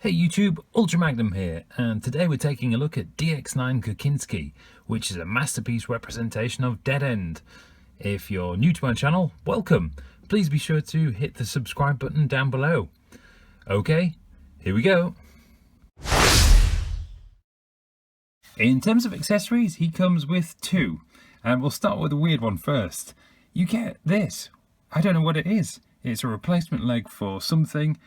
Hey YouTube, Ultra Magnum here, and today we're taking a look at DX9 Kukinski, which is a masterpiece representation of Dead End. If you're new to my channel, welcome. Please be sure to hit the subscribe button down below. Okay, here we go. In terms of accessories, he comes with two, and we'll start with a weird one first. You get this. I don't know what it is. It's a replacement leg for something.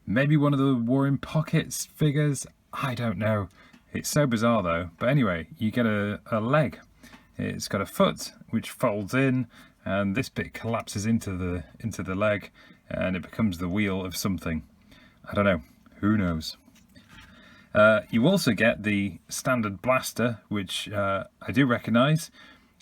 Maybe one of the Warren Pockets figures, I don't know. It's so bizarre though. But anyway, you get a leg. It's got a foot which folds in, and this bit collapses into the leg, and it becomes the wheel of something. I don't know. Who knows? You also get the standard blaster, which I do recognise,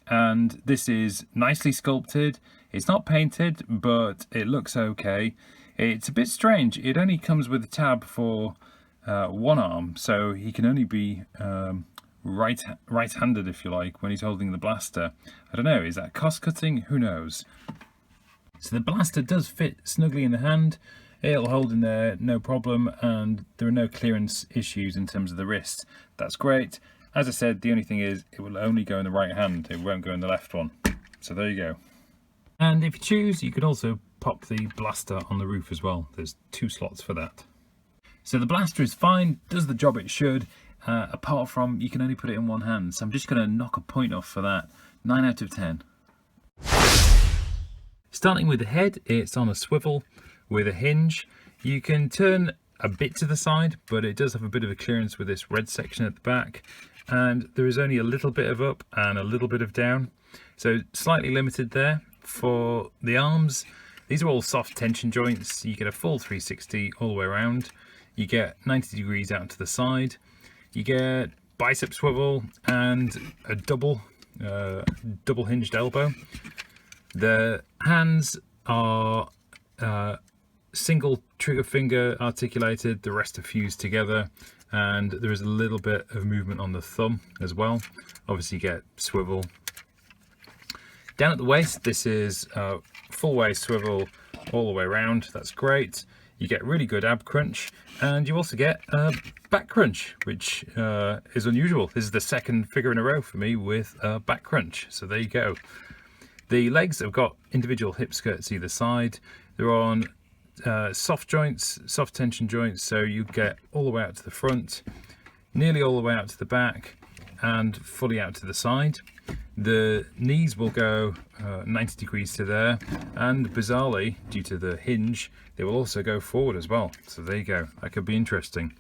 and this is nicely sculpted. It's not painted, but it looks okay. It's a bit strange. It only comes with a tab for one arm, so he can only be right-handed, if you like, when he's holding the blaster. I don't know, is that cost-cutting? Who knows? So the blaster does fit snugly in the hand. It'll hold in there, no problem, and there are no clearance issues in terms of the wrist. That's great. As I said, the only thing is it will only go in the right hand. It won't go in the left one. So there you go. And if you choose, you can also pop the blaster on the roof as well. There's two slots for that. So the blaster is fine, does the job it should, apart from you can only put it in one hand. So I'm just going to knock a point off for that. 9 out of 10. Starting with the head, it's on a swivel with a hinge. You can turn a bit to the side, but it does have a bit of a clearance with this red section at the back. And there is only a little bit of up and a little bit of down. So slightly limited there. For the arms, these are all soft tension joints. You get a full 360 all the way around. You get 90 degrees out to the side. You get bicep swivel and a double hinged elbow. The hands are single trigger finger articulated, the rest are fused together, and there is a little bit of movement on the thumb as well. Obviously you get swivel. Down at the waist, this is full waist swivel all the way around. That's great. You get really good ab crunch, and you also get back crunch, which is unusual. This is the second figure in a row for me with back crunch. So there you go. The legs have got individual hip skirts either side. They're on soft joints, soft tension joints, so you get all the way out to the front, nearly all the way out to the back, and fully out to the side. The knees will go 90 degrees to there, and bizarrely, due to the hinge, they will also go forward as well. So there you go, that could be interesting.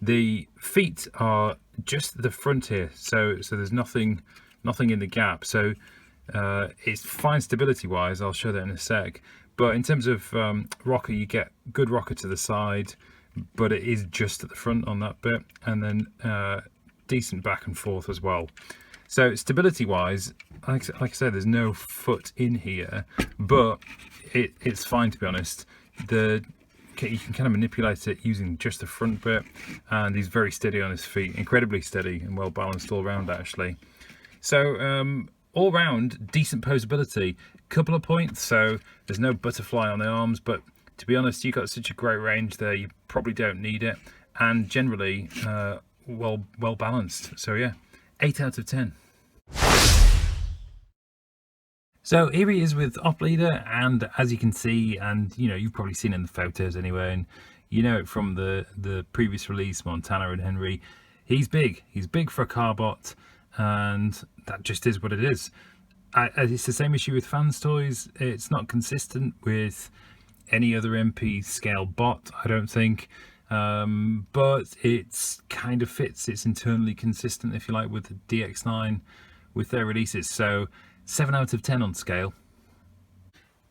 The feet are just the front here, so there's nothing in the gap. So it's fine stability wise. I'll show that in a sec. But in terms of rocker, you get good rocker to the side, but it is just at the front on that bit, and then decent back and forth as well. So stability wise, like I said, there's no foot in here, but it's fine, to be honest. You can kind of manipulate it using just the front bit, and he's very steady on his feet, incredibly steady and well balanced all around actually. So all round decent posability. Couple of points, so there's no butterfly on the arms, but to be honest, you've got such a great range there, you probably don't need it, and generally well balanced. So yeah, 8 out of 10. So here he is with Op Leader, and as you can see, and you know, you've probably seen it in the photos anyway, and you know it from the previous release, Montana and Henry. He's big for a Carbot, and that just is what it is. It's the same issue with Fans Toys. It's not consistent with any other MP scale bot, I don't think, but it's kind of fits. It's internally consistent, if you like, with the DX9 with their releases. So 7 out of 10 on scale.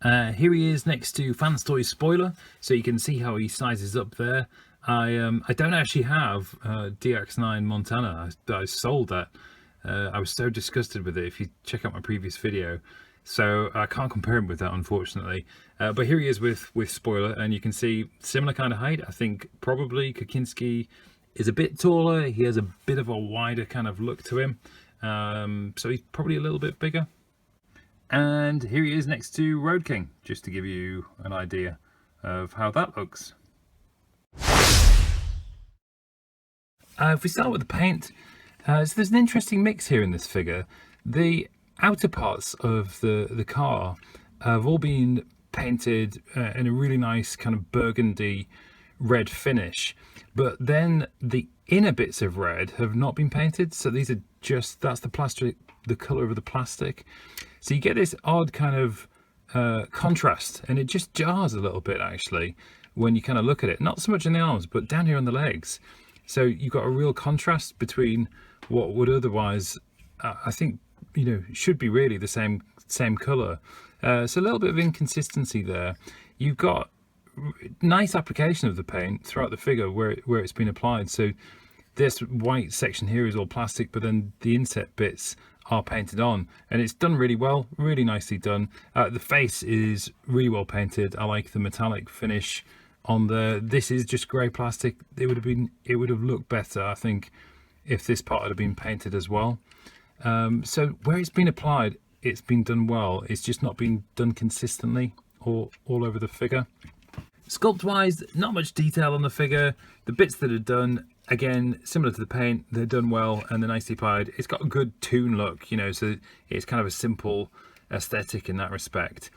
Here he is next to Fans Toys Spoiler, so you can see how he sizes up there. I don't actually have DX9 Montana. I sold that. I was so disgusted with it, if you check out my previous video, so I can't compare him with that, unfortunately. But here he is with Spoiler, and you can see similar kind of height. I think probably Kukinski is a bit taller. He has a bit of a wider kind of look to him, so he's probably a little bit bigger. And here he is next to Road King, just to give you an idea of how that looks. If we start with the paint, so there's an interesting mix here in this figure. The outer parts of the car have all been painted in a really nice kind of burgundy red finish, but then the inner bits of red have not been painted. So these are just, that's the plastic, the color of the plastic. So you get this odd kind of contrast, and it just jars a little bit actually when you kind of look at it. Not so much in the arms, but down here on the legs. So you've got a real contrast between what would otherwise, I think, you know, should be really the same color. So a little bit of inconsistency there. You've got nice application of the paint throughout the figure where it's been applied. So this white section here is all plastic, but then the inset bits are painted on, and it's done really well, really nicely done. The face is really well painted. I like the metallic finish on there. This is just grey plastic. It would have looked better, I think, if this part had been painted as well. So where it's been applied, it's been done well. It's just not been done consistently or all over the figure. Sculpt wise, not much detail on the figure. The bits that are done, again, similar to the paint, they're done well and they're nicely applied. It's got a good toon look, you know, so it's kind of a simple aesthetic in that respect.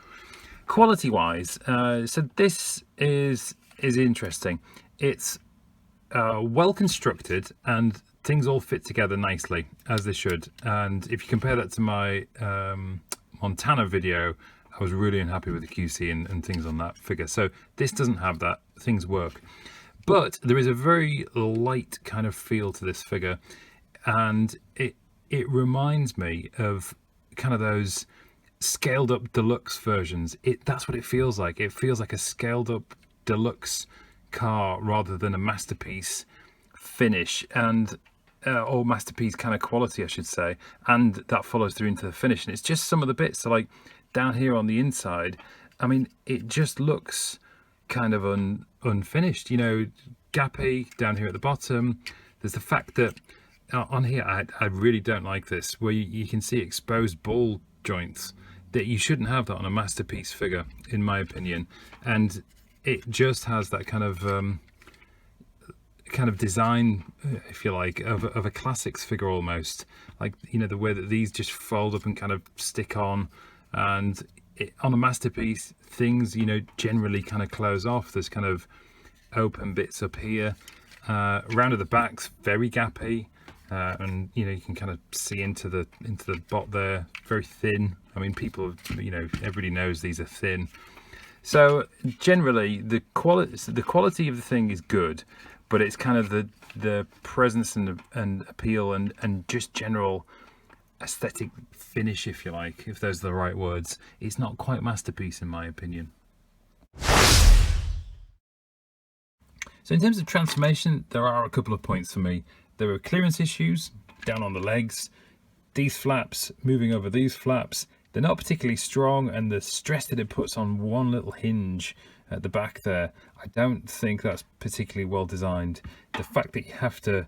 Quality wise, so this is interesting. It's well constructed and things all fit together nicely, as they should. And if you compare that to my Montana video, I was really unhappy with the QC and things on that figure. So this doesn't have that. Things work. But there is a very light kind of feel to this figure, and it reminds me of kind of those scaled up deluxe versions. That's what it feels like. It feels like a scaled up deluxe car rather than a masterpiece finish, and or masterpiece kind of quality, I should say. And that follows through into the finish. And it's just some of the bits. So like down here on the inside, I mean, it just looks kind of unfinished, you know, gappy down here at the bottom. There's the fact that on here, I really don't like this, where you can see exposed ball joints. That you shouldn't have that on a masterpiece figure, in my opinion. And it just has that kind of design, if you like, of a classics figure almost. Like, you know, the way that these just fold up and kind of stick on. And on a masterpiece, things, you know, generally kind of close off. There's kind of open bits up here. Round at the back's very gappy, and you know, you can kind of see into the bot there. Very thin. I mean, people, you know, everybody knows these are thin. So generally, the quality of the thing is good, but it's kind of the presence and appeal and just general aesthetic finish, if you like, if those are the right words. It's not quite masterpiece in my opinion. So in terms of transformation, there are a couple of points for me. There are clearance issues down on the legs, these flaps moving over these flaps. They're not particularly strong, and the stress that it puts on one little hinge at the back there, I don't think that's particularly well designed. The fact that you have to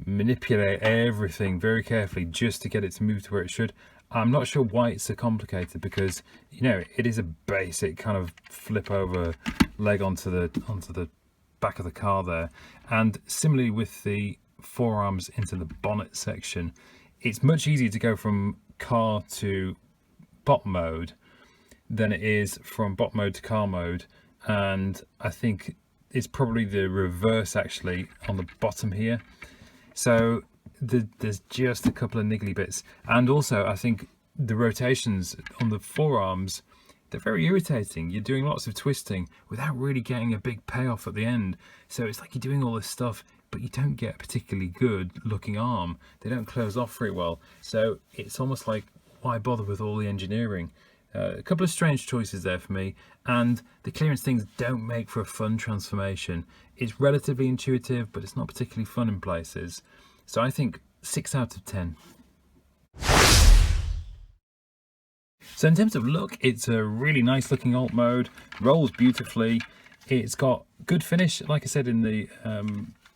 manipulate everything very carefully just to get it to move to where it should, I'm not sure why it's so complicated, because, you know, it is a basic kind of flip over leg onto the back of the car there. And similarly with the forearms into the bonnet section, it's much easier to go from car to bot mode than it is from bot mode to car mode. And I think it's probably the reverse actually on the bottom here. So there's just a couple of niggly bits. And also I think the rotations on the forearms, they're very irritating. You're doing lots of twisting without really getting a big payoff at the end. So it's like you're doing all this stuff, but you don't get a particularly good looking arm. They don't close off very well. So it's almost like, why bother with all the engineering? A couple of strange choices there for me, and the clearance things don't make for a fun transformation. It's relatively intuitive, but it's not particularly fun in places. So I think 6 out of 10. So in terms of look, it's a really nice looking alt mode, rolls beautifully. It's got good finish, like I said, in the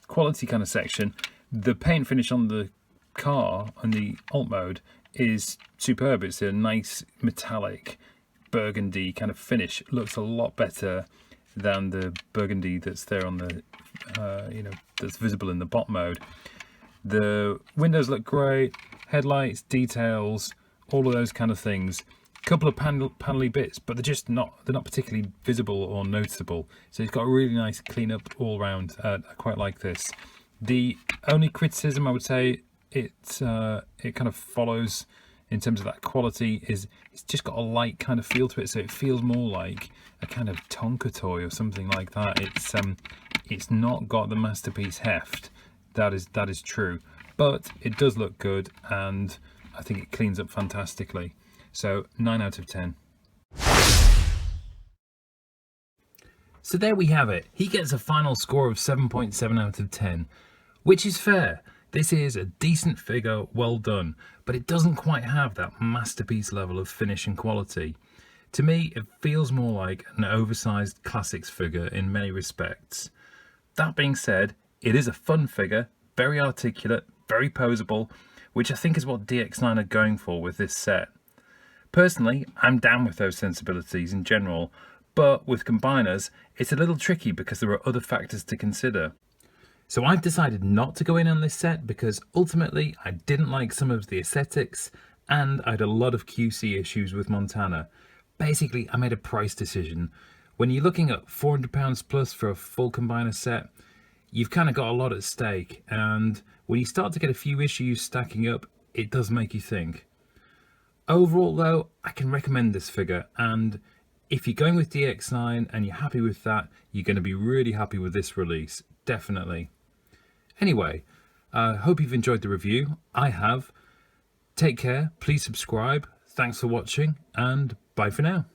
quality kind of section. The paint finish on the car and the alt mode is superb. It's a nice metallic burgundy kind of finish. Looks a lot better than the burgundy that's there on the, that's visible in the bot mode. The windows look great, headlights, details, all of those kind of things. A couple of panelly bits, but they're not particularly visible or noticeable. So it's got a really nice clean up all round. I quite like this. The only criticism I would say it kind of follows in terms of that quality is it's just got a light kind of feel to it, so it feels more like a kind of Tonka toy or something like that. It's not got the masterpiece heft. That is true, but it does look good, and I think it cleans up fantastically. So 9 out of 10. So there we have it. He gets a final score of 7.7 out of 10, which is fair. This is a decent figure, well done, but it doesn't quite have that masterpiece level of finish and quality. To me, it feels more like an oversized classics figure in many respects. That being said, it is a fun figure, very articulate, very poseable, which I think is what DX9 are going for with this set. Personally, I'm down with those sensibilities in general, but with combiners, it's a little tricky because there are other factors to consider. So I've decided not to go in on this set because ultimately I didn't like some of the aesthetics and I had a lot of QC issues with Montana. Basically, I made a price decision. When you're looking at £400 plus for a full combiner set, you've kind of got a lot at stake, and when you start to get a few issues stacking up, it does make you think. Overall though, I can recommend this figure, and if you're going with DX9 and you're happy with that, you're going to be really happy with this release, definitely. Anyway, I hope you've enjoyed the review. I have. Take care, please subscribe, thanks for watching, and bye for now.